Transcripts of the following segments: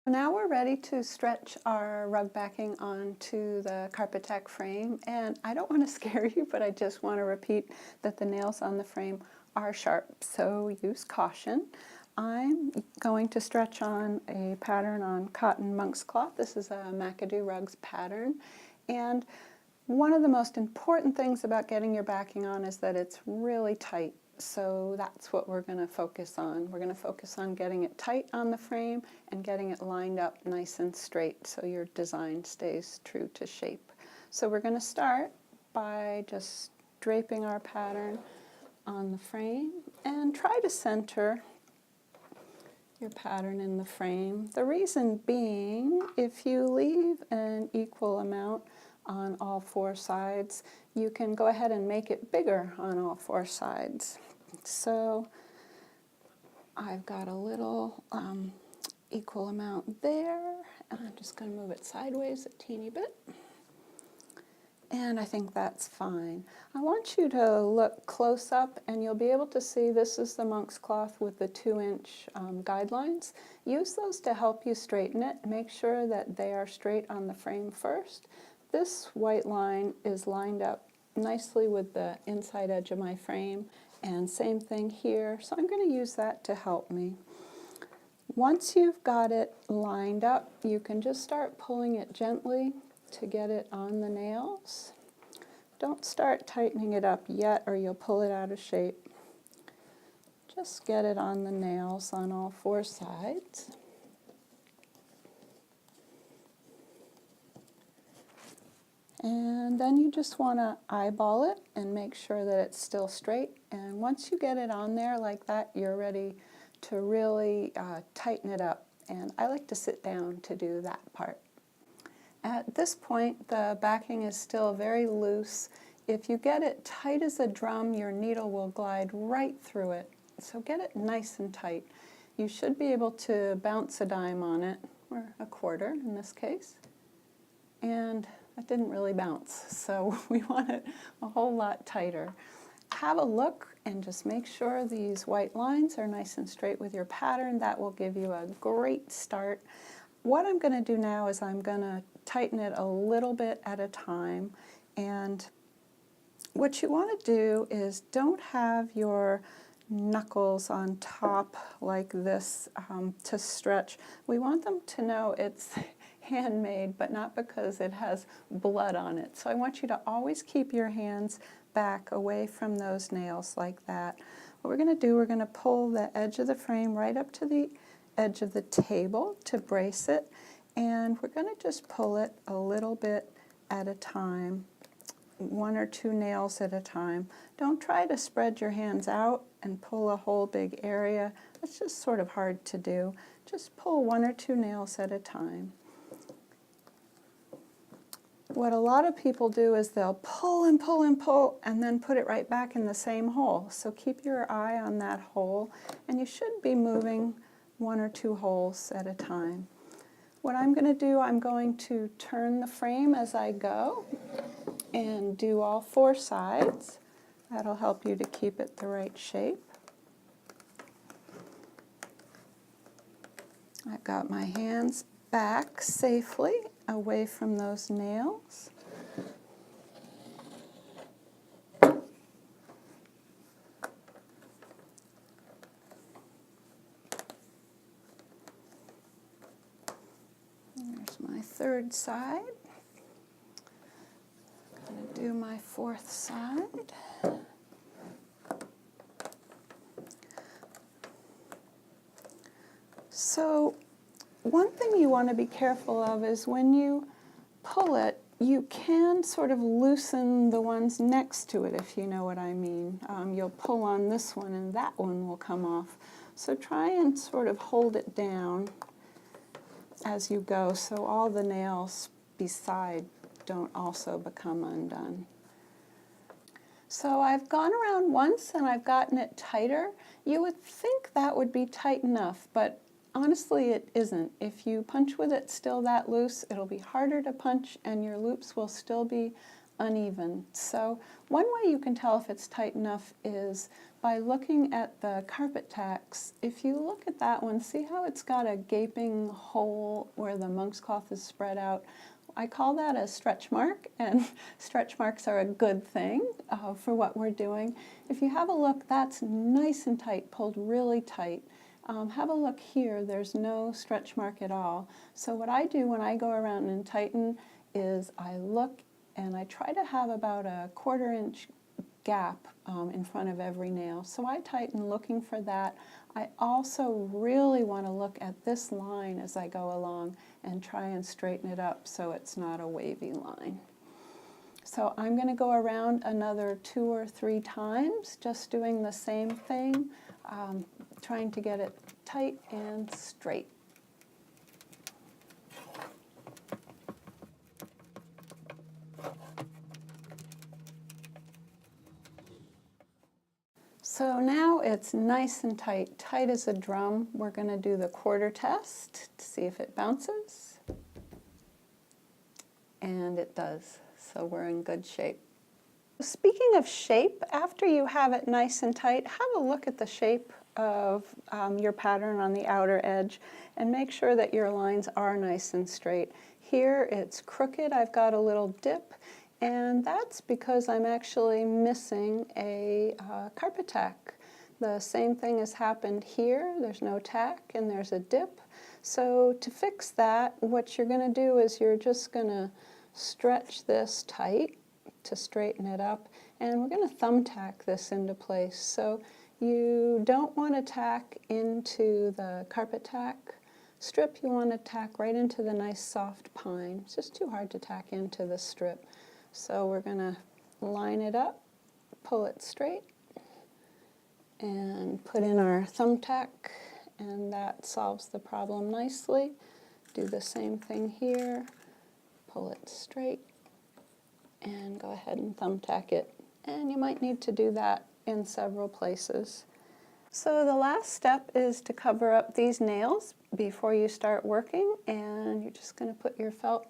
Now we're ready to stretch our rug backing onto the carpet tack frame, and I don't want to scare you, but I just want to repeat that the nails on the frame are sharp, so use caution. I'm going to stretch on a pattern on cotton monk's cloth. This is a McAdoo Rugs pattern, and one of the most important things about getting your backing on is that it's really tight. So that's what we're going to focus on. We're going to focus on getting it tight on the frame and getting it lined up nice and straight so your design stays true to shape. So we're going to start by just draping our pattern on the frame and try to center your pattern in the frame. The reason being, if you leave an equal amount on all four sides, you can go ahead and make it bigger on all four sides. So I've got a little equal amount there, and I'm just going to move it sideways a teeny bit. And I think that's fine. I want you to look close up, and you'll be able to see this is the monk's cloth with the 2-inch guidelines. Use those to help you straighten it. Make sure that they are straight on the frame first. This white line is lined up nicely with the inside edge of my frame, and same thing here, so I'm going to use that to help me. Once you've got it lined up, you can just start pulling it gently to get it on the nails. Don't start tightening it up yet or you'll pull it out of shape. Just get it on the nails on all four sides. And then you just want to eyeball it and make sure that it's still straight. And once you get it on there like that, you're ready to really tighten it up. And I like to sit down to do that part. At this point, the backing is still very loose. If you get it tight as a drum, your needle will glide right through it. So get it nice and tight. You should be able to bounce a dime on it, or a quarter in this case. And it didn't really bounce, so we want it a whole lot tighter. Have a look and just make sure these white lines are nice and straight with your pattern. That will give you a great start. What I'm going to do now is I'm going to tighten it a little bit at a time, and what you want to do is don't have your knuckles on top like this to stretch. We want them to know it's handmade, but not because it has blood on it. So I want you to always keep your hands back away from those nails like that. What we're going to do, we're going to pull the edge of the frame right up to the edge of the table to brace it, and we're going to just pull it a little bit at a time, 1 or 2 nails at a time. Don't try to spread your hands out and pull a whole big area. It's just sort of hard to do. Just pull 1 or 2 nails at a time. What a lot of people do is they'll pull and pull and pull and then put it right back in the same hole. So keep your eye on that hole, and you should be moving 1 or 2 holes at a time. What I'm going to do, I'm going to turn the frame as I go and do all 4 sides. That'll help you to keep it the right shape. I've got my hands back safely away from those nails. There's my 3rd side. I'm going to do my 4th side. So one thing you want to be careful of is when you pull it, you can sort of loosen the ones next to it, if you know what I mean. You'll pull on this one and that one will come off. So try and sort of hold it down as you go so all the nails beside don't also become undone. So I've gone around once and I've gotten it tighter. You would think that would be tight enough, but honestly it isn't. If you punch with it still that loose, it'll be harder to punch and your loops will still be uneven. So one way you can tell if it's tight enough is by looking at the carpet tacks. If you look at that one, see how it's got a gaping hole where the monk's cloth is spread out? I call that a stretch mark, and stretch marks are a good thing for what we're doing. If you have a look, that's nice and tight, pulled really tight. Have a look here, there's no stretch mark at all. So what I do when I go around and tighten is I look and I try to have about a 1/4 inch gap in front of every nail. So I tighten looking for that. I also really want to look at this line as I go along and try and straighten it up so it's not a wavy line. So I'm going to go around another 2 or 3 times, just doing the same thing, trying to get it tight and straight. So now it's nice and tight, tight as a drum. We're going to do the quarter test to see if it bounces. And it does, so we're in good shape. Speaking of shape, after you have it nice and tight, have a look at the shape of your pattern on the outer edge and make sure that your lines are nice and straight. Here it's crooked, I've got a little dip, and that's because I'm actually missing a carpet tack. The same thing has happened here. There's no tack and there's a dip. So to fix that, what you're going to do is you're just going to stretch this tight to straighten it up, and we're going to thumbtack this into place. So you don't want to tack into the carpet tack strip, you want to tack right into the nice soft pine. It's just too hard to tack into the strip. So we're going to line it up, pull it straight, and put in our thumbtack, and that solves the problem nicely. Do the same thing here, pull it straight, and go ahead and thumbtack it. And you might need to do that in several places. So the last step is to cover up these nails before you start working, and you're just going to put your felt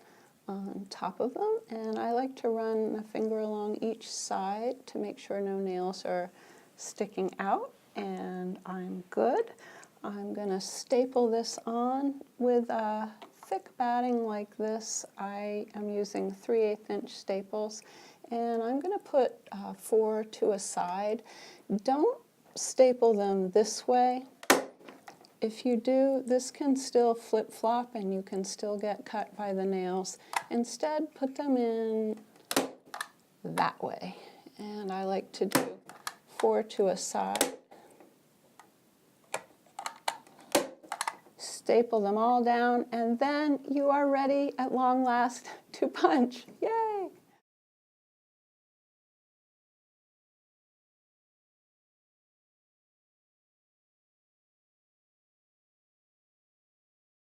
on top of them, and I like to run my finger along each side to make sure no nails are sticking out, and I'm good. I'm going to staple this on with a thick batting like this. I am using 3/8 inch staples, and I'm going to put 4 to a side. Don't staple them this way. If you do, this can still flip-flop and you can still get cut by the nails. Instead, put them in that way. And I like to do 4 to a side. Staple them all down, and then you are ready at long last to punch. Yay!